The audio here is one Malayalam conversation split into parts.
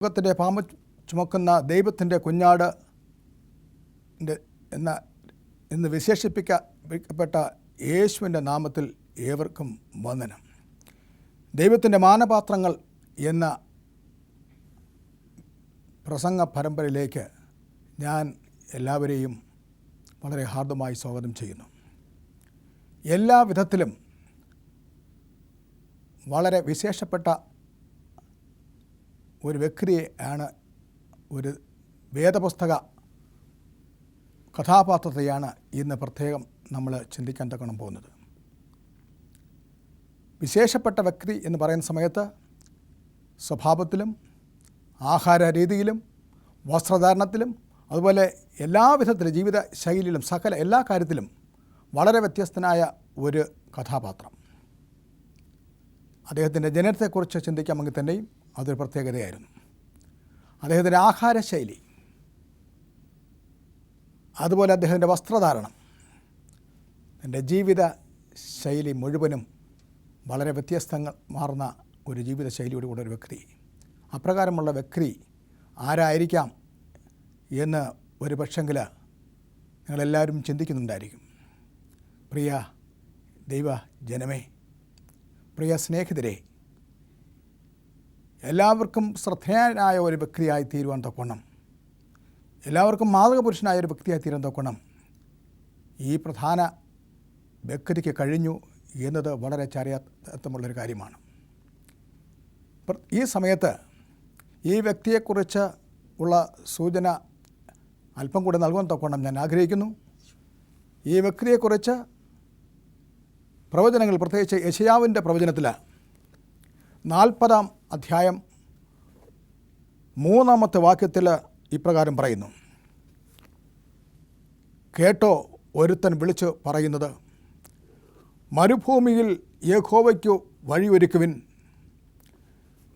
ലോകത്തിൻ്റെ പാമ്പ് ചുമക്കുന്ന ദൈവത്തിൻ്റെ കുഞ്ഞാട് എന്ന് വിശേഷിപ്പിക്കപ്പെട്ട യേശുവിൻ്റെ നാമത്തിൽ ഏവർക്കും വന്ദനം. ദൈവത്തിൻ്റെ മാനപാത്രങ്ങൾ എന്ന പ്രസംഗ പരമ്പരയിലേക്ക് ഞാൻ എല്ലാവരെയും വളരെ ഹാർദമായി സ്വാഗതം ചെയ്യുന്നു. എല്ലാ വിധത്തിലും വളരെ വിശേഷപ്പെട്ട ഒരു വ്യക്തിയെ ആണ്, ഒരു വേദപുസ്തക കഥാപാത്രത്തെയാണ് ഇന്ന് പ്രത്യേകം നമ്മൾ ചിന്തിക്കാൻ തക്കണം പോകുന്നത്. വിശേഷപ്പെട്ട വ്യക്തി എന്ന് പറയുന്ന സമയത്ത് സ്വഭാവത്തിലും ആഹാര രീതിയിലും വസ്ത്രധാരണത്തിലും അതുപോലെ എല്ലാ വിധത്തിലും ജീവിത ശൈലിയിലും സകല എല്ലാ കാര്യത്തിലും വളരെ വ്യത്യസ്തനായ ഒരു കഥാപാത്രം. അദ്ദേഹത്തിൻ്റെ ജനനത്തെക്കുറിച്ച് ചിന്തിക്കാമെങ്കിൽ തന്നെയും അതൊരു പ്രത്യേകതയായിരുന്നു. അദ്ദേഹത്തിൻ്റെ ആഹാരശൈലി, അതുപോലെ അദ്ദേഹത്തിൻ്റെ വസ്ത്രധാരണം, എൻ്റെ ജീവിത ശൈലി മുഴുവനും വളരെ വ്യത്യസ്തങ്ങൾ മാറുന്ന ഒരു ജീവിത ശൈലിയോട് കൂടെ ഒരു വ്യക്തി. അപ്രകാരമുള്ള വ്യക്തി ആരായിരിക്കാം എന്ന് ഒരു പക്ഷെങ്കിൽ നിങ്ങളെല്ലാവരും ചിന്തിക്കുന്നുണ്ടായിരിക്കും. പ്രിയ ദൈവ ജനമേ, പ്രിയ സ്നേഹിതരെ, എല്ലാവർക്കും ശ്രദ്ധേയനായ ഒരു വ്യക്തിയായി തീരുവാൻ തക്കവണ്ണം, എല്ലാവർക്കും മാതൃകപുരുഷനായ ഒരു വ്യക്തിയായി തീരാൻ തക്കവണ്ണം ഈ പ്രധാന വ്യക്തിക്ക് കഴിഞ്ഞു എന്നത് വളരെ ചരിത്രമുള്ളൊരു കാര്യമാണ്. ഈ സമയത്ത് ഈ വ്യക്തിയെക്കുറിച്ച് ഉള്ള സൂചന അല്പം കൂടെ നൽകുവാൻ തക്കവണ്ണം ഞാൻ ആഗ്രഹിക്കുന്നു. ഈ വ്യക്തിയെക്കുറിച്ച് പ്രവചനങ്ങൾ, പ്രത്യേകിച്ച് യെശയ്യാവിൻ്റെ പ്രവചനത്തിൽ 40-ാം അധ്യായം 3-ാമത്തെ വാക്യത്തിൽ ഇപ്രകാരം പറയുന്നു: കേട്ടോ, ഒരുത്തൻ വിളിച്ചു പറയുന്നത്, മരുഭൂമിയിൽ യഹോവയ്ക്കു വഴിയൊരുക്കുവിൻ,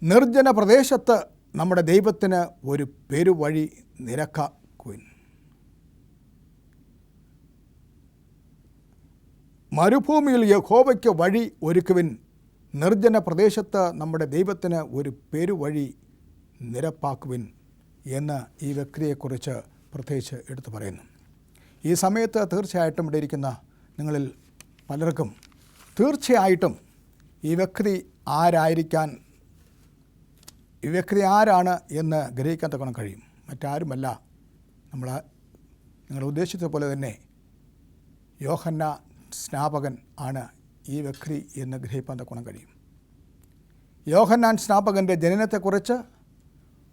നിർജ്ജന പ്രദേശത്ത് നമ്മുടെ ദൈവത്തിന് ഒരു പെരുവഴി നിരക്കാക്കുവിൻ. മരുഭൂമിയിൽ യഹോവയ്ക്ക് വഴി ഒരുക്കുവിൻ, നിർജ്ജന പ്രദേശത്ത് നമ്മുടെ ദൈവത്തിന് ഒരു പെരുവഴി നിരപ്പാക്കുവിൻ എന്ന് ഈ വ്യക്തിയെക്കുറിച്ച് പ്രത്യേകിച്ച് എടുത്തു പറയുന്നു. ഈ സമയത്ത് തീർച്ചയായിട്ടും ഇവിടെ ഇരിക്കുന്ന നിങ്ങളിൽ പലർക്കും തീർച്ചയായിട്ടും ഈ വ്യക്തി ആരായിരിക്കാൻ, ഈ വ്യക്തി ആരാണ് എന്ന് ഗ്രഹിക്കാൻ തക്കണം കഴിയും. മറ്റാരുമല്ല, നിങ്ങൾ ഉദ്ദേശിച്ച പോലെ തന്നെ യോഹന്നാൻ സ്നാപകൻ ആണ് ഈ വ്യക്തി എന്ന് ഗ്രഹിക്കാൻ തക്കണം കഴിയും. യോഹന്നാൻ സ്നാപകൻ്റെ ജനനത്തെക്കുറിച്ച്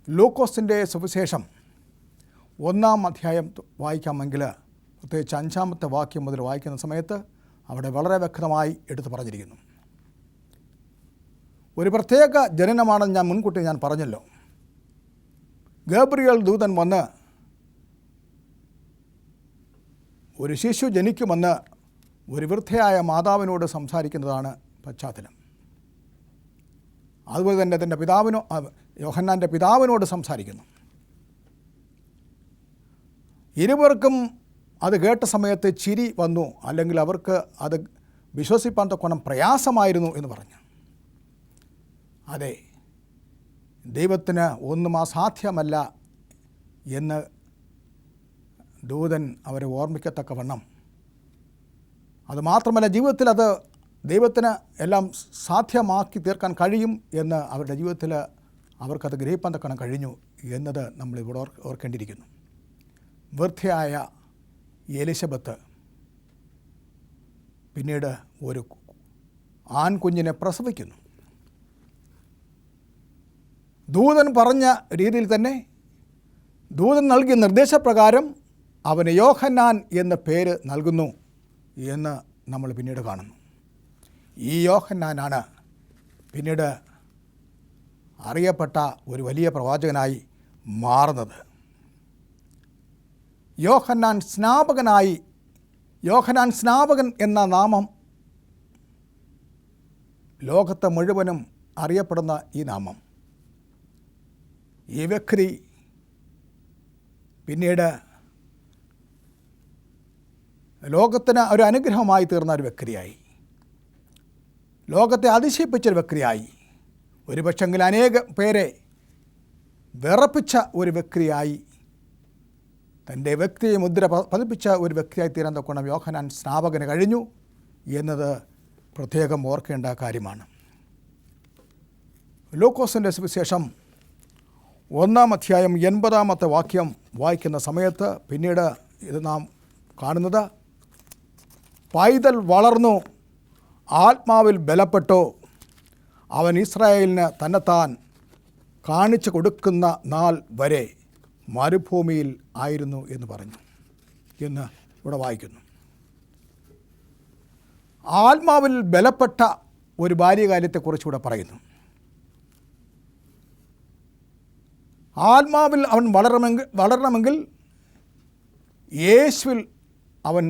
ലൂക്കോസിൻ്റെ സുവിശേഷം 1-ാം അധ്യായം വായിക്കാമെങ്കിൽ, പ്രത്യേകിച്ച് 5-ാമത്തെ വാക്യം മുതൽ വായിക്കുന്ന സമയത്ത് അവിടെ വളരെ വ്യക്തമായി എടുത്തു പറഞ്ഞിരിക്കുന്നു. ഒരു പ്രത്യേക ജനനമാണെന്ന് ഞാൻ മുൻകൂട്ടി പറഞ്ഞല്ലോ. ഗബ്രിയേൽ ദൂതൻ വന്ന് ഒരു ശിശു ജനിക്കുമെന്ന് ഒരു വൃദ്ധയായ മാതാവിനോട് സംസാരിക്കുന്നതാണ് പശ്ചാത്തലം. അതുപോലെ തന്നെ തൻ്റെ യോഹന്നാൻ്റെ പിതാവിനോട് സംസാരിക്കുന്നു. ഇരുവർക്കും അത് കേട്ട സമയത്ത് ചിരി വന്നു, അല്ലെങ്കിൽ അവർക്ക് അത് വിശ്വസിപ്പാൻ തക്കവണ്ണം പ്രയാസമായിരുന്നു എന്ന് പറഞ്ഞു. അതെ, ദൈവത്തിന് ഒന്നും അസാധ്യമല്ല എന്ന് ദൂതൻ അവരെ ഓർമ്മിക്കത്തക്കവണ്ണം, അതുമാത്രമല്ല ജീവിതത്തിൽ അത് ദൈവത്തിന് എല്ലാം സാധ്യമാക്കി തീർക്കാൻ കഴിയും എന്ന് അവരുടെ ജീവിതത്തിൽ അവർക്കത് ഗ്രഹിപ്പാൻ തക്കണം കഴിഞ്ഞു എന്നത് നമ്മളിവിടെ ഓർക്കേണ്ടിയിരിക്കുന്നു. വൃദ്ധയായ എലിസബത്ത് പിന്നീട് ഒരു ആൺകുഞ്ഞിനെ പ്രസവിക്കുന്നു. ദൂതൻ പറഞ്ഞ രീതിയിൽ തന്നെ, ദൂതൻ നൽകിയ നിർദ്ദേശപ്രകാരം അവന് യോഹന്നാൻ എന്ന പേര് നൽകുന്നു എന്ന് നമ്മൾ പിന്നീട് കാണുന്നു. ഈ യോഹന്നാനാണ് പിന്നീട് അറിയപ്പെട്ട ഒരു വലിയ പ്രവാചകനായി മാറുന്നത്. യോഹന്നാൻ സ്നാപകൻ എന്ന നാമം ലോകത്തെ മുഴുവനും അറിയപ്പെടുന്ന ഈ നാമം, ഈ വ്യക്തി പിന്നീട് ലോകത്തിന് ഒരു അനുഗ്രഹമായി തീർന്ന ഒരു വ്യക്തിയായി, ലോകത്തെ അതിശയിപ്പിച്ചൊരു വ്യക്തിയായി, ഒരു പക്ഷെങ്കിൽ അനേക പേരെ വിറപ്പിച്ച ഒരു വ്യക്തിയായി, തൻ്റെ വ്യക്തിയെ മുദ്ര പതിപ്പിച്ച ഒരു വ്യക്തിയായി തീരാൻ തക്കോണം യോഹന്നാൻ സ്നാപകന് കഴിഞ്ഞു എന്നത് പ്രത്യേകം ഓർക്കേണ്ട കാര്യമാണ്. ലൂക്കോസിൻ്റെ സുവിശേഷം 1-ാം അധ്യായം 80-ാമത്തെ വാക്യം വായിക്കുന്ന സമയത്ത് പിന്നീട് ഇത് നാം കാണുന്നത്, പൈതൽ വളർന്നു ആത്മാവിൽ ബലപ്പെട്ടു, അവൻ ഇസ്രായേലിന് തന്നെത്താൻ കാണിച്ചു കൊടുക്കുന്ന നാൾ വരെ മരുഭൂമിയിൽ ആയിരുന്നു എന്ന് പറഞ്ഞു എന്ന് ഇവിടെ വായിക്കുന്നു. ആത്മാവിൽ ബലപ്പെട്ട ഒരു ബാല്യകാലത്തെക്കുറിച്ചുകൂടെ പറയുന്നു. ആത്മാവിൽ അവൻ വളരണമെങ്കിൽ യേശുവിൽ അവൻ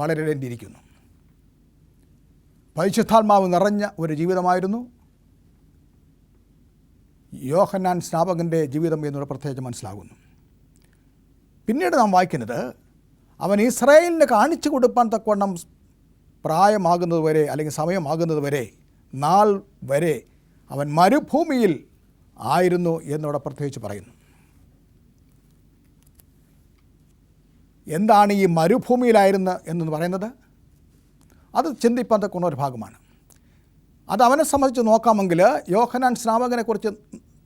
വളരേണ്ടിയിരിക്കുന്നു. പരിശുദ്ധാത്മാവ് നിറഞ്ഞ ഒരു ജീവിതമായിരുന്നു യോഹന്നാൻ സ്നാപകൻ്റെ ജീവിതം എന്നുള്ള പ്രത്യേകിച്ച് മനസ്സിലാകുന്നു. പിന്നീട് നാം വായിക്കുന്നത്, അവൻ ഇസ്രായേലിന് കാണിച്ചു കൊടുക്കാൻ തക്കവണ്ണം പ്രായമാകുന്നത് വരെ അല്ലെങ്കിൽ സമയമാകുന്നത് വരെ, നാൾ വരെ അവൻ മരുഭൂമിയിൽ ആയിരുന്നു എന്നിവിടെ പ്രത്യേകിച്ച് പറയുന്നു. എന്താണ് ഈ മരുഭൂമിയിലായിരുന്നു എന്ന് പറയുന്നത്? അത് ചിന്തിപ്പാൻ തക്കുന്ന ഒരു ഭാഗമാണ്. അത് അവനെ സംബന്ധിച്ച് നോക്കാമെങ്കിൽ, യോഹന്നാൻ സ്നാപകനെക്കുറിച്ച്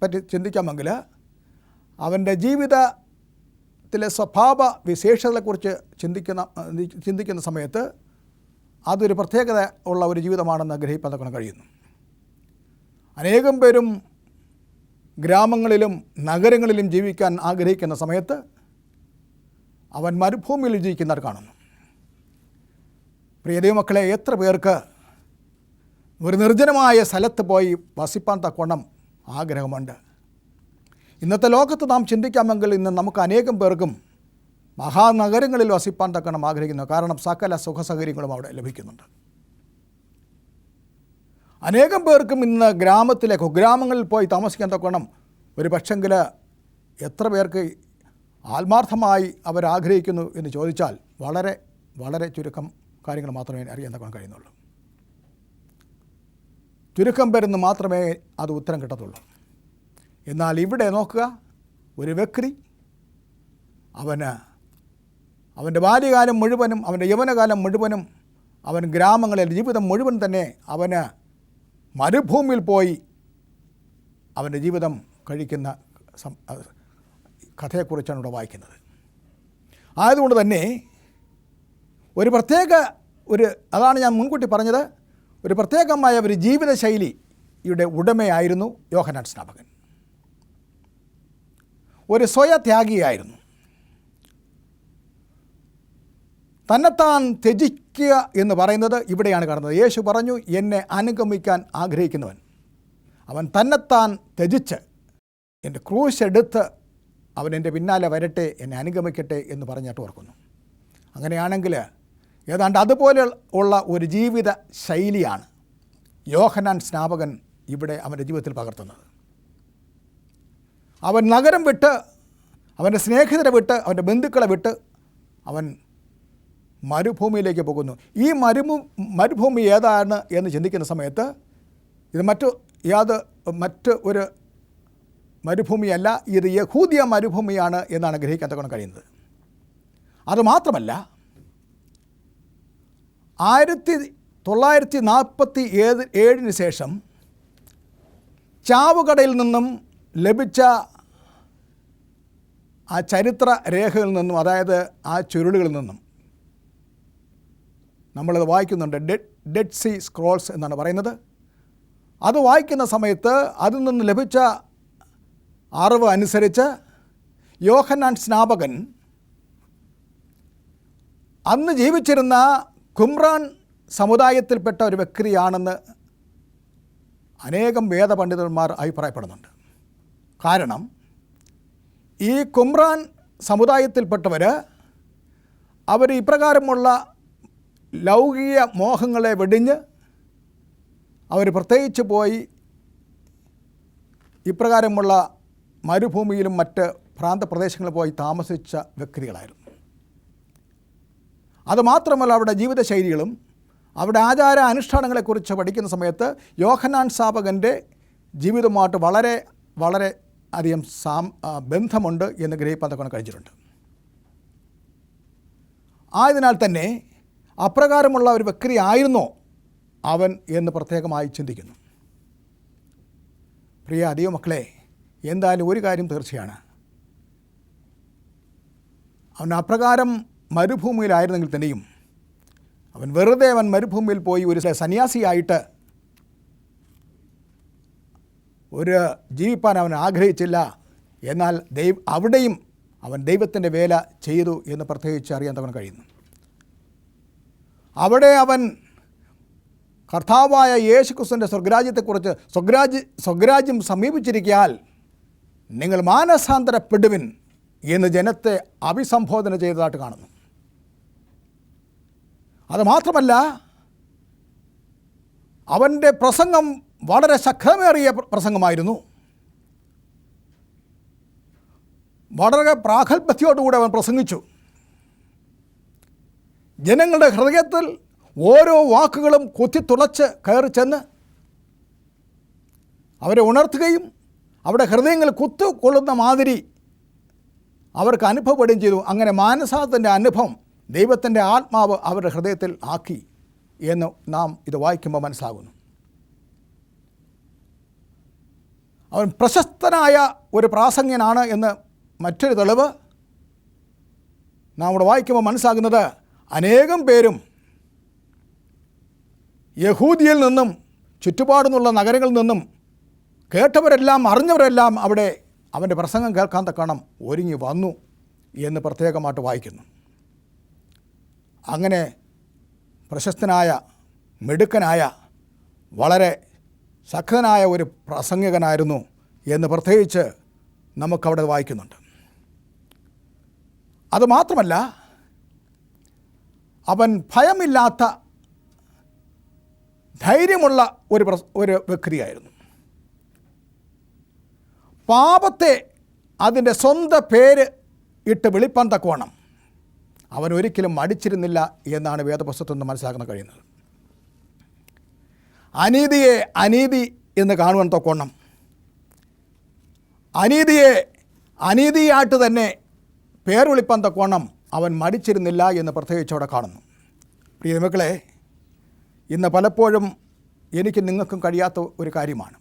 പറ്റി ചിന്തിക്കാമെങ്കിൽ, അവൻ്റെ ജീവിതത്തിലെ സ്വഭാവ വിശേഷതകളെക്കുറിച്ച് ചിന്തിക്കുന്ന സമയത്ത് അതൊരു പ്രത്യേകത ഉള്ള ഒരു ജീവിതമാണെന്ന് ഗ്രഹിപ്പാൻ തക്കണം കഴിയുന്നു. അനേകം പേരും ഗ്രാമങ്ങളിലും നഗരങ്ങളിലും ജീവിക്കാൻ ആഗ്രഹിക്കുന്ന സമയത്ത് അവൻ മരുഭൂമിയിൽ ജീവിക്കുന്നവർ കാണുന്നു. പ്രിയ ദൈവമക്കളെ, എത്ര പേർക്ക് ഒരു നിർജ്ജനമായ സ്ഥലത്ത് പോയി വസിപ്പാൻ തക്കവണ്ണം ആഗ്രഹമുണ്ട്? ഇന്നത്തെ ലോകത്ത് നാം ചിന്തിക്കാമെങ്കിൽ ഇന്ന് നമുക്ക് അനേകം പേർക്കും മഹാനഗരങ്ങളിൽ വസിപ്പാൻ തക്കണം ആഗ്രഹിക്കുന്നു. കാരണം സകല സുഖസൗകര്യങ്ങളും അവിടെ ലഭിക്കുന്നുണ്ട്. അനേകം പേർക്കും ഇന്ന് ഗ്രാമത്തിലെ കുഗ്രാമങ്ങളിൽ പോയി താമസിക്കാൻ തക്കണം ഒരു പക്ഷെങ്കിൽ എത്ര പേർക്ക് ആത്മാർത്ഥമായി അവരാഗ്രഹിക്കുന്നു എന്ന് ചോദിച്ചാൽ വളരെ വളരെ ചുരുക്കം കാര്യങ്ങൾ മാത്രമേ അറിയാൻ തക്കണം കഴിയുന്നുള്ളൂ. ചുരുക്കം പേരെന്ന് മാത്രമേ അത് ഉത്തരം കിട്ടത്തുള്ളൂ. എന്നാൽ ഇവിടെ നോക്കുക, ഒരു വ്യക്തി അവൻ്റെ ബാല്യകാലം മുഴുവനും അവൻ്റെ യൗവനകാലം മുഴുവനും അവൻ ഗ്രാമങ്ങളിൽ ജീവിതം മുഴുവൻ തന്നെ അവന് മരുഭൂമിയിൽ പോയി അവൻ്റെ ജീവിതം കഴിക്കുന്ന കഥയെക്കുറിച്ചാണ് ഇവിടെ വായിക്കുന്നത്. ആയതുകൊണ്ട് തന്നെ അതാണ് ഞാൻ മുൻകൂട്ടി പറഞ്ഞത്, ഒരു പ്രത്യേകമായ ഒരു ജീവിതശൈലിയുടെ ഉടമയായിരുന്നു യോഹന്നാൻ സ്നാപകൻ. ഒരു സ്വയത്യാഗിയായിരുന്നു. തന്നെത്താൻ ത്യജിക്കുക എന്ന് പറയുന്നത് ഇവിടെയാണ് കാണുന്നത്. യേശു പറഞ്ഞു, എന്നെ അനുഗമിക്കാൻ ആഗ്രഹിക്കുന്നവൻ അവൻ തന്നെത്താൻ ത്യജിച്ച് എൻ്റെ ക്രൂശ് എടുത്ത് അവൻ എൻ്റെ പിന്നാലെ വരട്ടെ, എന്നെ അനുഗമിക്കട്ടെ എന്ന് പറഞ്ഞിട്ട് ഓർക്കുന്നു. അങ്ങനെയാണെങ്കിൽ ഏതാണ്ട് അതുപോലെ ഉള്ള ഒരു ജീവിത ശൈലിയാണ് യോഹന്നാൻ സ്നാപകൻ ഇവിടെ അവൻ്റെ ജീവിതത്തിൽ പകർത്തുന്നത്. അവൻ നഗരം വിട്ട്, അവൻ്റെ സ്നേഹിതരെ വിട്ട്, അവൻ്റെ ബന്ധുക്കളെ വിട്ട് അവൻ മരുഭൂമിയിലേക്ക് പോകുന്നു. ഈ മരുഭൂമി ഏതാണ് എന്ന് ചിന്തിക്കുന്ന സമയത്ത് ഇത് മറ്റ് ഒരു മരുഭൂമിയല്ല, ഇത് യഹൂദിയ മരുഭൂമിയാണ് എന്നാണ് ഗ്രഹിക്കാൻ തക്കണം കഴിയുന്നത്. അതുമാത്രമല്ല, 1947 ശേഷം ചാവുകടയിൽ നിന്നും ലഭിച്ച ആ ചരിത്ര രേഖകളിൽ നിന്നും, അതായത് ആ ചുരുളുകളിൽ നിന്നും നമ്മളത് വായിക്കുന്നുണ്ട്. ഡെഡ് സീ സ്ക്രോൾസ് എന്നാണ് പറയുന്നത്. അത് വായിക്കുന്ന സമയത്ത് അതിൽ നിന്ന് ലഭിച്ച അറിവ് അനുസരിച്ച് യോഹന്നാൻ സ്നാപകൻ അന്ന് ജീവിച്ചിരുന്ന കുമ്രാൻ സമുദായത്തിൽപ്പെട്ട ഒരു വ്യക്തിയാണെന്ന് അനേകം വേദപണ്ഡിതന്മാർ അഭിപ്രായപ്പെടുന്നുണ്ട്. കാരണം ഈ കുമ്രാൻ സമുദായത്തിൽപ്പെട്ടവർ അവർ ഇപ്രകാരമുള്ള ലൗകിക മോഹങ്ങളെ വെടിഞ്ഞ് അവർ പ്രത്യേകിച്ച് പോയി ഇപ്രകാരമുള്ള മരുഭൂമിയിലും മറ്റ് പ്രാന്തപ്രദേശങ്ങളിൽ പോയി താമസിച്ച വ്യക്തികളായിരുന്നു. അതുമാത്രമല്ല, അവിടെ ജീവിതശൈലികളും അവിടെ ആചാര അനുഷ്ഠാനങ്ങളെക്കുറിച്ച് പഠിക്കുന്ന സമയത്ത് യോഹന്നാൻ സ്നാപകൻ്റെ ജീവിതമായിട്ട് വളരെ വളരെ അധികം ബന്ധമുണ്ട് എന്ന് ഗ്രഹിപ്പാൻ തക്കൊണ്ട് കഴിഞ്ഞിട്ടുണ്ട്. ആയതിനാൽ തന്നെ അപ്രകാരമുള്ള ഒരു വ്യക്തി ആയിരുന്നോ അവൻ എന്ന് പ്രത്യേകമായി ചിന്തിക്കുന്നു. പ്രിയ ദൈവമക്കളെ, എന്തായാലും ഒരു കാര്യം തീർച്ചയാണ്, അവൻ അപ്രകാരം മരുഭൂമിയിലായിരുന്നെങ്കിൽ തന്നെയും അവൻ മരുഭൂമിയിൽ പോയി ഒരു സന്യാസിയായിട്ട് ഒരു ജീവിപ്പാൻ അവൻ ആഗ്രഹിച്ചില്ല. എന്നാൽ അവിടെയും അവൻ ദൈവത്തിൻ്റെ വേല ചെയ്തു എന്ന് പ്രത്യേകിച്ച് അറിയാൻ തവൻ കഴിയുന്നു. അവിടെ അവൻ കർത്താവായ യേശുക്രിസ്തുവിൻ്റെ സ്വർഗ്ഗരാജ്യത്തെക്കുറിച്ച് സ്വർഗ്ഗരാജ്യം സമീപിച്ചിരിക്കാൻ നിങ്ങൾ മാനസാന്തരപ്പെടുവിൻ എന്ന് ജനത്തെ അഭിസംബോധന ചെയ്തതായിട്ട് കാണുന്നു. അതുമാത്രമല്ല, അവൻ്റെ പ്രസംഗം വളരെ ശക്തമേറിയ പ്രസംഗമായിരുന്നു. വളരെ പ്രാഗൽഭ്യത്തോടുകൂടി അവൻ പ്രസംഗിച്ചു. ജനങ്ങളുടെ ഹൃദയത്തിൽ ഓരോ വാക്കുകളും കുത്തിത്തുളച്ച് കയറി ചെന്ന് അവരെ ഉണർത്തുകയും അവിടെ ഹൃദയങ്ങൾ കുത്തുകൊള്ളുന്ന മാതിരി അവർക്ക് അനുഭവപ്പെടുകയും ചെയ്തു. അങ്ങനെ മാനസാന്തരത്തിൻ്റെ അനുഭവം ദൈവത്തിൻ്റെ ആത്മാവ് അവരുടെ ഹൃദയത്തിൽ ആക്കി എന്ന് നാം ഇത് വായിക്കുമ്പോൾ മനസ്സിലാകുന്നു. അവൻ പ്രശസ്തനായ ഒരു പ്രാസംഗികനാണ് എന്ന് മറ്റൊരു തെളിവ് നാം ഇവിടെ വായിക്കുമ്പോൾ മനസ്സിലാകുന്നത്, അനേകം പേരും യഹൂദിയിൽ നിന്നും ചുറ്റുപാടുന്നുള്ള നഗരങ്ങളിൽ നിന്നും കേട്ടവരെല്ലാം അറിഞ്ഞവരെല്ലാം അവിടെ അവൻ്റെ പ്രസംഗം കേൾക്കാൻ തക്കണം ഒരുങ്ങി വന്നു എന്ന് പ്രത്യേകമായിട്ട് വായിക്കുന്നു. അങ്ങനെ പ്രശസ്തനായ, മിടുക്കനായ, വളരെ ശക്തനായ ഒരു പ്രസംഗകനായിരുന്നു എന്ന് പ്രത്യേകിച്ച് നമുക്കവിടെ വായിക്കുന്നുണ്ട്. അതുമാത്രമല്ല, അവൻ ഭയമില്ലാത്ത ധൈര്യമുള്ള ഒരു വ്യക്തിയായിരുന്നു. പാപത്തെ അതിൻ്റെ സ്വന്തം പേര് ഇട്ട് വിളിപ്പാൻ തക്കവണ്ണം അവൻ ഒരിക്കലും മടിച്ചിരുന്നില്ല എന്നാണ് വേദപുസ്തകത്തിൽ നിന്ന് മനസ്സിലാക്കാൻ കഴിയുന്നത്. അനീതിയെ അനീതി എന്ന് കാണുവാൻ തക്കവണ്ണം അനീതിയെ അനീതിയായിട്ട് തന്നെ പേർ വിളിപ്പാൻ തക്കവണ്ണം അവൻ മടിച്ചിരുന്നില്ല എന്ന് പ്രത്യേകിച്ച് അവിടെ കാണുന്നു. പ്രിയ മക്കളെ, ഇന്ന് പലപ്പോഴും എനിക്ക് നിങ്ങൾക്കും കഴിയാത്ത ഒരു കാര്യമാണ്.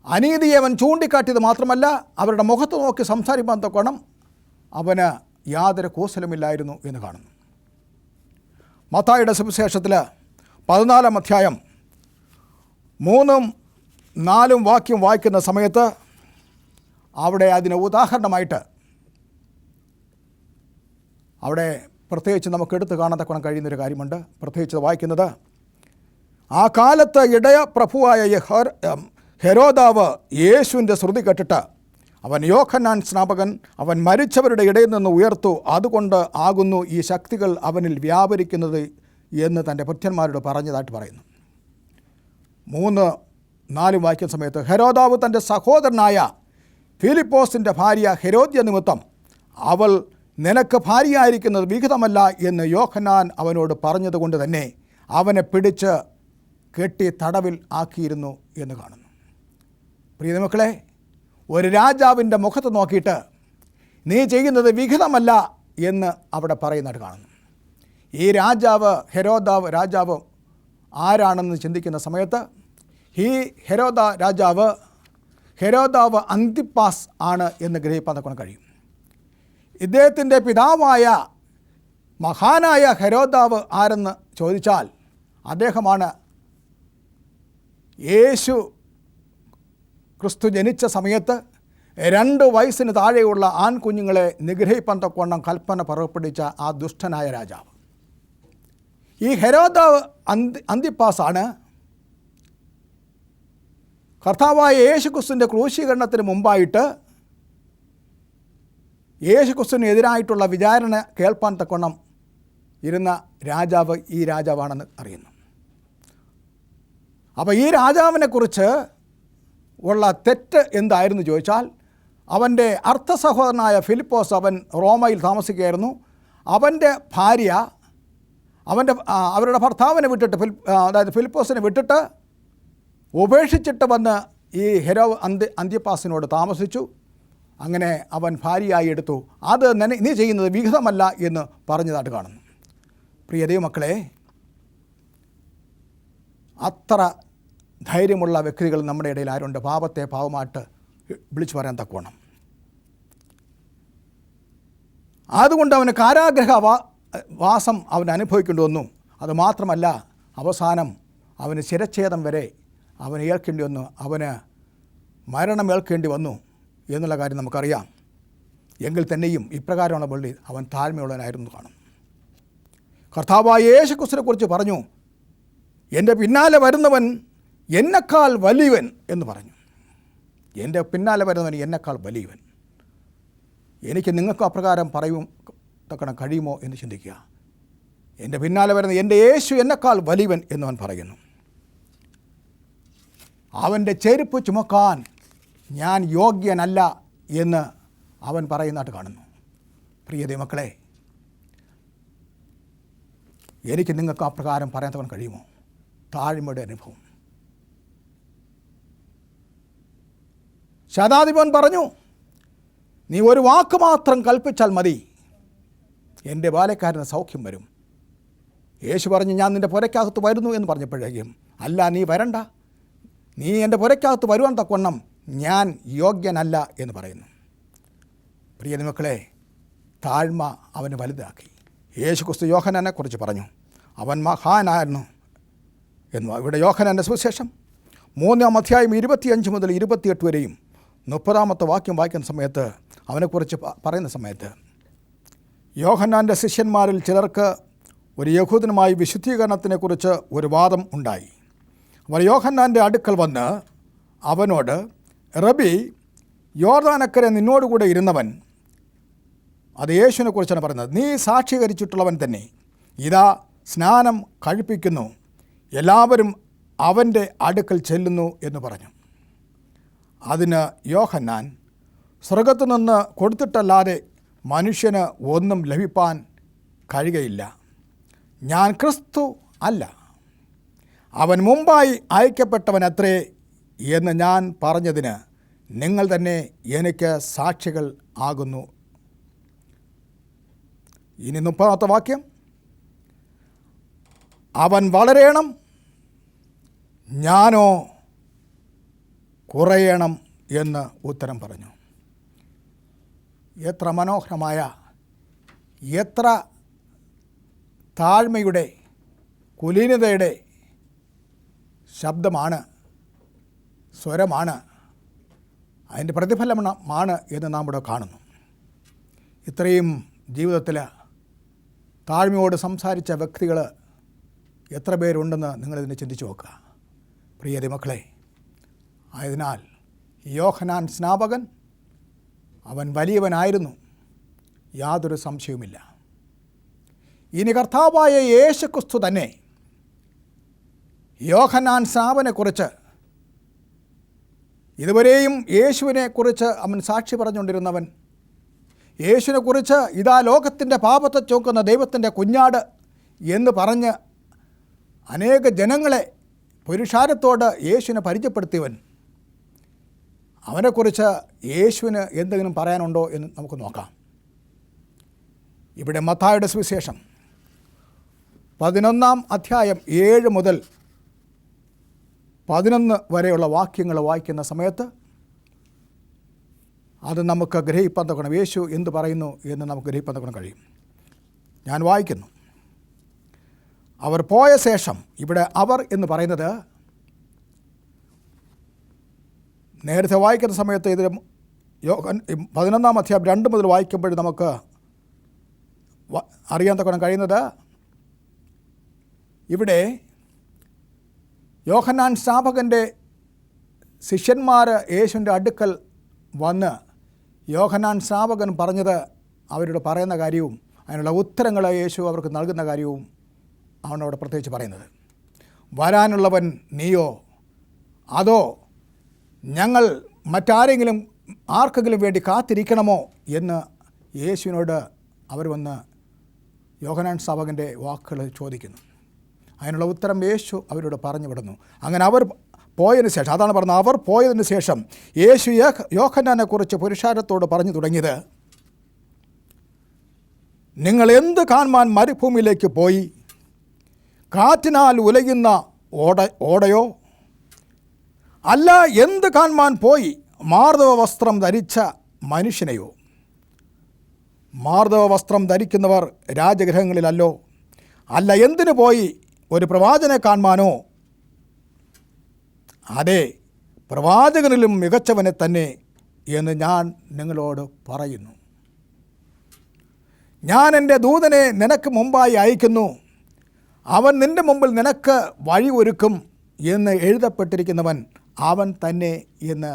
അനീതിയെ അവൻ ചൂണ്ടിക്കാട്ടിയത് മാത്രമല്ല, അവരുടെ മുഖത്ത് നോക്കി സംസാരിക്കാൻ തക്കവണ്ണം അവന് യാതൊരു കൂസലുമില്ലായിരുന്നു എന്ന് കാണുന്നു. മത്തായിയുടെ സുവിശേഷത്തിൽ 14-ാം അധ്യായം 3-4 വാക്യം വായിക്കുന്ന സമയത്ത് അവിടെ അതിന് ഉദാഹരണമായിട്ട് അവിടെ പ്രത്യേകിച്ച് നമുക്ക് എടുത്തു കാണാൻ തക്കവണ്ണം കഴിയുന്നൊരു കാര്യമുണ്ട്. പ്രത്യേകിച്ച് വായിക്കുന്നത്, ആ കാലത്ത് ഇടയ പ്രഭുവായ ഹെരോദാവ് യേശുവിൻ്റെ ശ്രുതി കേട്ടിട്ട് അവൻ യോഹന്നാൻ സ്നാപകൻ അവൻ മരിച്ചവരുടെ ഇടയിൽ നിന്ന് ഉയർത്തു, അതുകൊണ്ട് ആകുന്നു ഈ ശക്തികൾ അവനിൽ വ്യാപരിക്കുന്നത് എന്ന് തൻ്റെ ഭൃത്യന്മാരോട് പറഞ്ഞതായിട്ട് പറയുന്നു. 3-4 വായിക്കുന്ന സമയത്ത്, ഹെരോദാവ് തൻ്റെ സഹോദരനായ ഫിലിപ്പോസിൻ്റെ ഭാര്യ ഹെരോദ്യ നിമിത്തം അവൾ നിനക്ക് ഭാര്യയായിരിക്കുന്നത് വിഹിതമല്ല എന്ന് യോഹന്നാൻ അവനോട് പറഞ്ഞതുകൊണ്ട് തന്നെ അവനെ പിടിച്ച് കെട്ടി തടവിൽ ആക്കിയിരുന്നു എന്ന് കാണുന്നു. പ്രിയ മക്കളെ, ഒരു രാജാവിൻ്റെ മുഖത്ത് നോക്കിയിട്ട് നീ ചെയ്യുന്നത് വിഹിതമല്ല എന്ന് അവിടെ പറയുന്നതായിട്ട് കാണുന്നു. ഈ ഹെരോദാവ് രാജാവ് ആരാണെന്ന് ചിന്തിക്കുന്ന സമയത്ത് ഈ ഹെരോദാവ് അന്തിപ്പാസ് ആണ് എന്ന് ഗ്രഹിപ്പാൻ കൊണ്ട് കഴിയും. ഇദ്ദേഹത്തിൻ്റെ പിതാവായ മഹാനായ ഹെരോദാവ് ആരെന്ന് ചോദിച്ചാൽ അദ്ദേഹമാണ് യേശു ക്രിസ്തു ജനിച്ച സമയത്ത് 2 വയസ്സിന് താഴെയുള്ള ആൺകുഞ്ഞുങ്ങളെ നിഗ്രഹിപ്പാൻ തക്കവണ്ണം കൽപ്പന പുറപ്പെടുവിച്ച ആ ദുഷ്ടനായ രാജാവ്. ഈ ഹെരോദാവ് അന്തിപ്പാസാണ് കർത്താവായ യേശുക്രിസ്തുവിൻ്റെ ക്രൂശീകരണത്തിന് മുമ്പായിട്ട് യേശുക്രിസ്തുവിന് എതിരായിട്ടുള്ള വിചാരണ കേൾപ്പാൻ തക്കവണ്ണം ഇരുന്ന രാജാവ് ഈ രാജാവാണെന്ന് അറിയുന്നു. അപ്പോൾ ഈ രാജാവിനെക്കുറിച്ച് ഉള്ള തെറ്റ് എന്തായിരുന്നു ചോദിച്ചാൽ, അവൻ്റെ അർത്ഥ സഹോദരനായ ഫിലിപ്പോസ് അവൻ റോമയിൽ താമസിക്കുകയായിരുന്നു. അവൻ്റെ ഭാര്യ അവരുടെ ഭർത്താവിനെ വിട്ടിട്ട് അതായത് ഫിലിപ്പോസിനെ വിട്ടിട്ട് ഉപേക്ഷിച്ചിട്ട് വന്ന് ഈ അന്ത്യപ്പാസിനോട് താമസിച്ചു. അങ്ങനെ അവൻ ഭാര്യയായി എടുത്തു. അത് നീ ചെയ്യുന്നത് വിഹിതമല്ല എന്ന് പറഞ്ഞതായിട്ട് കാണുന്നു. പ്രിയ ദൈവമക്കളെ, അത്ര ധൈര്യമുള്ള വ്യക്തികൾ നമ്മുടെ ഇടയിൽ ആരുണ്ട്? പാപത്തെ പാവമായിട്ട് വിളിച്ചു പറയാൻ തക്കവണ്ണം. അതുകൊണ്ട് അവന് കാരാഗ്രഹ വാസം അവൻ അനുഭവിക്കേണ്ടി വന്നു. അതുമാത്രമല്ല, അവസാനം അവന് ശിരച്ഛേദം വരെ അവന് ഏൽക്കേണ്ടി വന്നു. അവന് മരണം ഏൽക്കേണ്ടി വന്നു എന്നുള്ള കാര്യം നമുക്കറിയാം. എങ്കിൽ തന്നെയും ഇപ്രകാരമുള്ള പള്ളി അവൻ താഴ്മയുള്ളവനായിരുന്നു കാണും. കർത്താവായ യേശുക്രിസ്തുവിനെക്കുറിച്ച് പറഞ്ഞു, എൻ്റെ പിന്നാലെ വരുന്നവൻ എന്നെക്കാൾ വലിയവൻ എന്ന് പറഞ്ഞു. എൻ്റെ പിന്നാലെ വരുന്നവൻ എന്നെക്കാൾ വലിയവൻ. എനിക്ക് നിങ്ങൾക്ക് അപ്രകാരം തക്കണം കഴിയുമോ എന്ന് ചിന്തിക്കുക. എൻ്റെ പിന്നാലെ വരുന്ന എൻ്റെ യേശു എന്നെക്കാൾ വലിയവൻ എന്നവൻ പറയുന്നു. അവൻ്റെ ചെരുപ്പ് ചുമക്കാൻ ഞാൻ യോഗ്യനല്ല എന്ന് അവൻ പറയുന്നതായിട്ട് കാണുന്നു. പ്രിയ ദൈവമക്കളെ, എനിക്ക് നിങ്ങൾക്ക് അപ്രകാരം പറയാൻ കഴിയുമോ? താഴ്മയുടെ അനുഭവം. ശതാധിപൻ പറഞ്ഞു, നീ ഒരു വാക്ക് മാത്രം കൽപ്പിച്ചാൽ മതി, എൻ്റെ ബാലക്കാരന് സൗഖ്യം വരും. യേശു പറഞ്ഞു, ഞാൻ നിൻ്റെ പുരയ്ക്കകത്ത് വരുന്നു എന്ന് പറഞ്ഞപ്പോഴേക്കും, അല്ല, നീ വരണ്ട, നീ എൻ്റെ പുരയ്ക്കകത്ത് വരുവാൻ തക്കവണ്ണം ഞാൻ യോഗ്യനല്ല എന്ന് പറയുന്നു. പ്രിയ മക്കളെ, താഴ്മ അവന് വലുതാക്കി. യേശുക്രിസ്തു യോഹന്നാനെക്കുറിച്ച് പറഞ്ഞു, അവൻ മഹാനായിരുന്നു എന്ന്. ഇവിടെ യോഹന്നാൻ്റെ സുവിശേഷം 3-ാം അധ്യായം 25 മുതൽ 28 വരെയും 30-ാമത്തെ വാക്യം വായിക്കുന്ന സമയത്ത് അവനെക്കുറിച്ച് പറയുന്ന സമയത്ത്, യോഹന്നാൻ്റെ ശിഷ്യന്മാരിൽ ചിലർക്ക് ഒരു യഹൂദനുമായി വിശുദ്ധീകരണത്തിനെക്കുറിച്ച് ഒരു വാദം ഉണ്ടായി. അവർ യോഹന്നാൻ്റെ അടുക്കൽ വന്ന് അവനോട്, റബി, യോർദാനക്കരെ നിന്നോടുകൂടെ ഇരുന്നവൻ, അത് യേശുവിനെക്കുറിച്ചാണ് പറയുന്നത്, നീ സാക്ഷീകരിച്ചിട്ടുള്ളവൻ തന്നെ, ഇതാ സ്നാനം കഴിപ്പിക്കുന്നു, എല്ലാവരും അവൻ്റെ അടുക്കൽ ചെല്ലുന്നു എന്ന് പറഞ്ഞു. അതിന് യോഹന്നാൻ, സ്വർഗത്തു നിന്ന് കൊടുത്തിട്ടല്ലാതെ മനുഷ്യന് ഒന്നും ലഭിപ്പാൻ കഴിയുകയില്ല. ഞാൻ ക്രിസ്തു അല്ല, അവൻ മുമ്പായി അയക്കപ്പെട്ടവനത്രേ എന്ന് ഞാൻ പറഞ്ഞതിന് നിങ്ങൾ തന്നെ എനിക്ക് സാക്ഷികൾ ആകുന്നു. ഇനി 30-ാമത്തെ വാക്യം, അവൻ വളരേണം, ഞാനോ കുറയണം എന്ന് ഉത്തരം പറഞ്ഞു. എത്ര മനോഹരമായ, എത്ര താഴ്മയുടെ, കുലീനതയുടെ ശബ്ദമാണ്, സ്വരമാണ്, അതിൻ്റെ പ്രതിഫലമാണ് എന്ന് നാം ഇവിടെ കാണുന്നു. ഇത്രയും ജീവിതത്തിൽ താഴ്മയോട് സംസാരിച്ച വ്യക്തികൾ എത്ര പേരുണ്ടെന്ന് നിങ്ങളിതിനെ ചിന്തിച്ചു നോക്കുക. പ്രിയ മക്കളെ, ആയതിനാൽ യോഹന്നാൻ സ്നാപകൻ അവൻ വലിയവനായിരുന്നു, യാതൊരു സംശയവുമില്ല. ഇനി കർത്താവായ യേശുക്രിസ്തു തന്നെ യോഹന്നാൻ സ്നാപകനെക്കുറിച്ച്, ഇതുവരെയും യേശുവിനെക്കുറിച്ച് അവൻ സാക്ഷി പറഞ്ഞുകൊണ്ടിരുന്നവൻ, യേശുവിനെക്കുറിച്ച് ഇതാ ലോകത്തിൻ്റെ പാപത്തെ ചുമക്കുന്ന ദൈവത്തിൻ്റെ കുഞ്ഞാട് എന്ന് പറഞ്ഞ് അനേക ജനങ്ങളെ പുരുഷാരത്തോട് യേശുവിനെ പരിചയപ്പെടുത്തിയവൻ, അവനെക്കുറിച്ച് യേശുവിന് എന്തെങ്കിലും പറയാനുണ്ടോ എന്ന് നമുക്ക് നോക്കാം. ഇവിടെ മത്തായിയുടെ സുവിശേഷം 11-ാം അധ്യായം 7 മുതൽ 11 വരെയുള്ള വാക്യങ്ങൾ വായിക്കുന്ന സമയത്ത് അത് നമുക്ക് ഗ്രഹിപ്പാൻ തക്കണം. യേശു എന്ത് പറയുന്നു എന്ന് നമുക്ക് ഗ്രഹിപ്പാൻ തക്കണം കഴിയും. ഞാൻ വായിക്കുന്നു. അവർ പോയ ശേഷം, ഇവിടെ അവർ എന്ന് പറയുന്നത് നേരത്തെ വായിക്കുന്ന സമയത്ത് ഇതിൽ 11-ാം അധ്യായം 2 മുതൽ വായിക്കുമ്പോൾ നമുക്ക് അറിയാൻ തക്കണം കഴിയുന്നത്, ഇവിടെ യോഹന്നാൻ സ്നാപകൻ്റെ ശിഷ്യന്മാർ യേശുവിൻ്റെ അടുക്കൽ വന്ന് യോഹന്നാൻ സ്നാപകൻ പറഞ്ഞത് അവരോട് പറയുന്ന കാര്യവും അതിനുള്ള ഉത്തരങ്ങൾ യേശു അവർക്ക് നൽകുന്ന കാര്യവും ആണ് അവിടെ പ്രത്യേകിച്ച് പറയുന്നത്. വരാനുള്ളവൻ നീയോ, അതോ ഞങ്ങൾ ആർക്കെങ്കിലും വേണ്ടി കാത്തിരിക്കണമോ എന്ന് യേശുവിനോട് അവർ വന്ന് യോഹന്നാൻ സ്നാപകൻ്റെ വാക്കുകൾ ചോദിക്കുന്നു. അതിനുള്ള ഉത്തരം യേശു അവരോട് പറഞ്ഞു വിടുന്നു. അങ്ങനെ അവർ പോയതിന് ശേഷം, അതാണ് പറഞ്ഞത്, അവർ പോയതിന് ശേഷം യേശു യോഹന്നാനെക്കുറിച്ച് പുരുഷാരത്തോട് പറഞ്ഞു തുടങ്ങിയത്, നിങ്ങൾ എന്ത് കാണുവാൻ മരുഭൂമിയിലേക്ക് പോയി? കാറ്റിനാൽ ഉലയുന്ന ഓടയോ? അല്ല, എന്ത് കാണുവാൻ പോയി? മാർദ്ദവ വസ്ത്രം ധരിച്ച മനുഷ്യനെയോ? മാർദ്ദവ വസ്ത്രം ധരിക്കുന്നവർ രാജഗൃഹങ്ങളിലല്ലോ. അല്ല, എന്തിനു പോയി? ഒരു പ്രവാചകനെ കാണുവാനോ? അതെ, പ്രവാചകനിലും മികച്ചവനെ തന്നെ എന്ന് ഞാൻ നിങ്ങളോട് പറയുന്നു. ഞാൻ എൻ്റെ ദൂതനെ നിനക്ക് മുമ്പായി അയക്കുന്നു, അവൻ നിൻ്റെ മുമ്പിൽ നിനക്ക് വഴി ഒരുക്കും എന്ന് എഴുതപ്പെട്ടിരിക്കുന്നവൻ അവൻ തന്നെ എന്ന്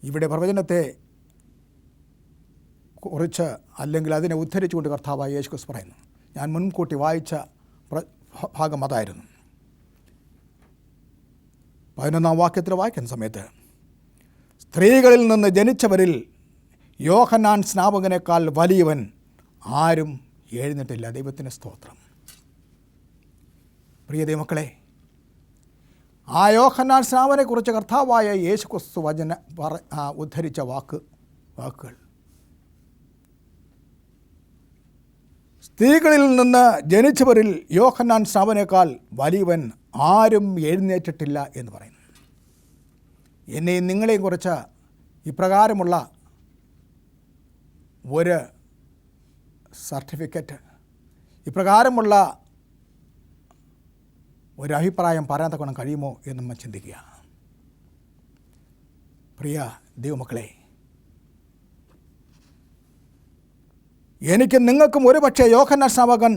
ഇവിടെ പ്രവചനത്തെ കുറിച്ച്, അല്ലെങ്കിൽ അതിനെ ഉദ്ധരിച്ചുകൊണ്ട് കർത്താവായ യേശു ക്രിസ്തു പറയുന്നു. ഞാൻ മുൻകൂട്ടി വായിച്ച ഭാഗം അതായിരുന്നു. 11-ാം വാക്യത്തിൽ വായിക്കുന്ന സമയത്ത്, സ്ത്രീകളിൽ നിന്ന് ജനിച്ചവരിൽ യോഹന്നാൻ സ്നാപകനേക്കാൾ വലിയവൻ ആരും എഴുന്നേറ്റില്ല. ദൈവത്തിന് സ്തോത്രം. പ്രിയ ദൈവമക്കളെ, ആ യോഹന്നാൻ സ്നാപകനെക്കുറിച്ച് കർത്താവായ യേശു ക്രിസ്തു ഉദ്ധരിച്ച വാക്കുകൾ, സ്ത്രീകളിൽ നിന്ന് ജനിച്ചവരിൽ യോഹന്നാൻ സ്നാപകനേക്കാൾ വലിയവൻ ആരും എഴുന്നേറ്റിട്ടില്ല എന്ന് പറയുന്നു. എന്നെയും നിങ്ങളെയും കുറിച്ച് ഇപ്രകാരമുള്ള ഒരു സർട്ടിഫിക്കറ്റ്, ഇപ്രകാരമുള്ള ഒരു അഭിപ്രായം പറയാൻ തക്കണം കഴിയുമോ എന്ന് നമ്മൾ ചിന്തിക്കുക. പ്രിയ ദൈവമക്കളെ, എനിക്കും നിങ്ങൾക്കും ഒരു പക്ഷേ യോഹന്നാൻ സ്നാപകൻ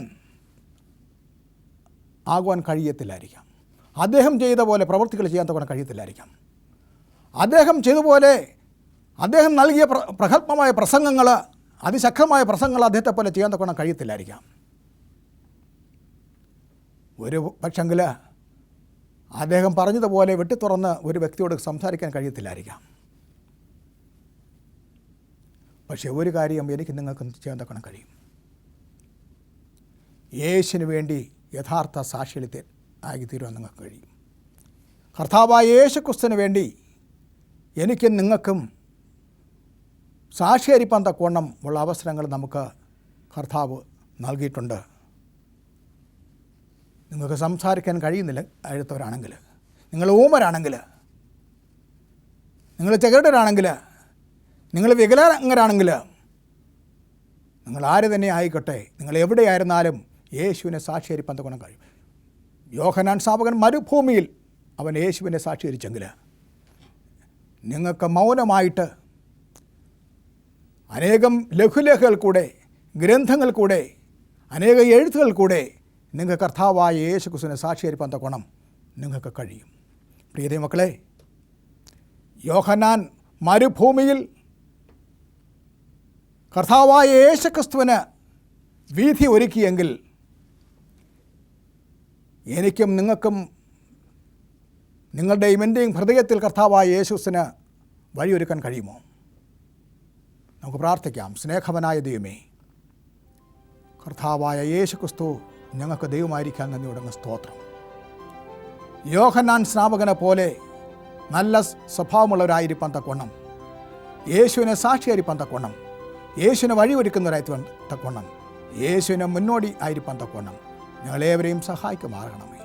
ആകുവാൻ കഴിയത്തില്ലായിരിക്കാം. അദ്ദേഹം ചെയ്ത പോലെ പ്രവൃത്തികൾ ചെയ്യാൻ തക്കണം കഴിയത്തില്ലായിരിക്കാം. അദ്ദേഹം ചെയ്തപോലെ, അദ്ദേഹം നൽകിയ പ്രഗത്ഭമായ പ്രസംഗങ്ങൾ, അതിശക്തമായ പ്രസംഗങ്ങൾ അദ്ദേഹത്തെ പോലെ ചെയ്യാൻ തക്കണം കഴിയത്തില്ലായിരിക്കാം. ഒരു പക്ഷെങ്കിൽ അദ്ദേഹം പറഞ്ഞതുപോലെ വെട്ടിത്തുറന്ന് ഒരു വ്യക്തിയോട് സംസാരിക്കാൻ കഴിയത്തില്ലായിരിക്കാം. പക്ഷേ ഒരു കാര്യം എനിക്ക് നിങ്ങൾക്കും ചെയ്യാൻ തക്കണം കഴിയും. യേശുവിന് വേണ്ടി യഥാർത്ഥ സാക്ഷികളെ ആയിത്തീരുവാൻ നിങ്ങൾക്ക് കഴിയും. കർത്താവായ യേശു ക്രിസ്തുവിന് വേണ്ടി എനിക്കും നിങ്ങൾക്കും സാക്ഷീകരിപ്പാൻ തക്കവണ്ണം ഉള്ള അവസരങ്ങൾ നമുക്ക് കർത്താവ് നൽകിയിട്ടുണ്ട്. നിങ്ങൾക്ക് സംസാരിക്കാൻ കഴിയുന്നില്ല എഴുത്തവരാണെങ്കിൽ, നിങ്ങൾ ഊമരാണെങ്കിൽ, നിങ്ങൾ ചെകിടരാണെങ്കിൽ, നിങ്ങൾ വികലാംഗരാണെങ്കിൽ, നിങ്ങൾ ആര് തന്നെ ആയിക്കോട്ടെ, നിങ്ങൾ എവിടെയായിരുന്നാലും യേശുവിനെ സാക്ഷീകരിപ്പാൻ തക്കവണ്ണം കഴിയും. യോഹന്നാൻ സ്നാപകൻ മരുഭൂമിയിൽ അവൻ യേശുവിനെ സാക്ഷീകരിച്ചെങ്കിൽ, നിങ്ങൾക്ക് മൗനമായിട്ട് അനേകം ലഘുലേഖകൾ കൂടെ, ഗ്രന്ഥങ്ങൾ കൂടെ, അനേക എഴുത്തുകൾ കൂടെ നിങ്ങൾക്ക് കർത്താവായ യേശു ക്രിസ്തുവിനെ സാക്ഷീകരിപ്പാൻ തക്കവണ്ണം നിങ്ങൾക്ക് കഴിയും. പ്രിയ മക്കളെ, യോഹന്നാൻ മരുഭൂമിയിൽ കർത്താവായ യേശു ക്രിസ്തുവിന് വീഥി ഒരുക്കിയെങ്കിൽ എനിക്കും നിങ്ങൾക്കും നിങ്ങളുടെയും എൻ്റെയും ഹൃദയത്തിൽ കർത്താവായ യേശുവിന് വഴിയൊരുക്കാൻ കഴിയുമോ? നമുക്ക് പ്രാർത്ഥിക്കാം. സ്നേഹവനായ ദൈവമേ, കർത്താവായ യേശു ക്രിസ്തു ഞങ്ങൾക്ക് ദൈവമായിരിക്കാൻ നന്ദിയോടെ സ്തോത്രം. യോഹന്നാൻ സ്നാപകനെ പോലെ നല്ല സ്വഭാവമുള്ളവരായിരിക്കാൻ തക്കവണ്ണം, യേശുവിനെ സാക്ഷിയായിരിക്കാൻ തക്കവണ്ണം, യേശുവിനെ വഴിയൊരുക്കുന്നവരായി തക്കവണ്ണം, യേശുവിനെ മുന്നോടി ആയിരിക്കാൻ തക്കവണ്ണം ഞങ്ങളേവരെയും സഹായിക്കുമാറണമേ.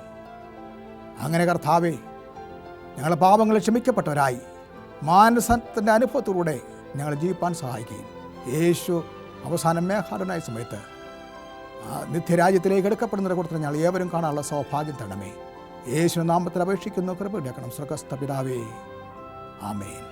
അങ്ങനെ കർത്താവേ, ഞങ്ങളുടെ പാപങ്ങൾ ക്ഷമിക്കപ്പെട്ടവരായി മാനസത്തിൻ്റെ അനുഭവത്തിലൂടെ ഞങ്ങൾ ജീവിപ്പാൻ സഹായിക്കുകയും യേശു അവസാനം മേഘാടനായ സമയത്ത് നിത്യരാജ്യത്തിലേക്ക് എടുക്കപ്പെടുന്നവരെ കൊടുത്ത് ഞങ്ങൾ ഏവരും കാണാനുള്ള സൗഭാഗ്യം തരണമേ. യേശു നാമത്തിൽ അപേക്ഷിക്കുന്നു, കൃപ ഇടക്കണം. സ്വർഗ്ഗസ്ഥ പിതാവേ, ആമേൻ.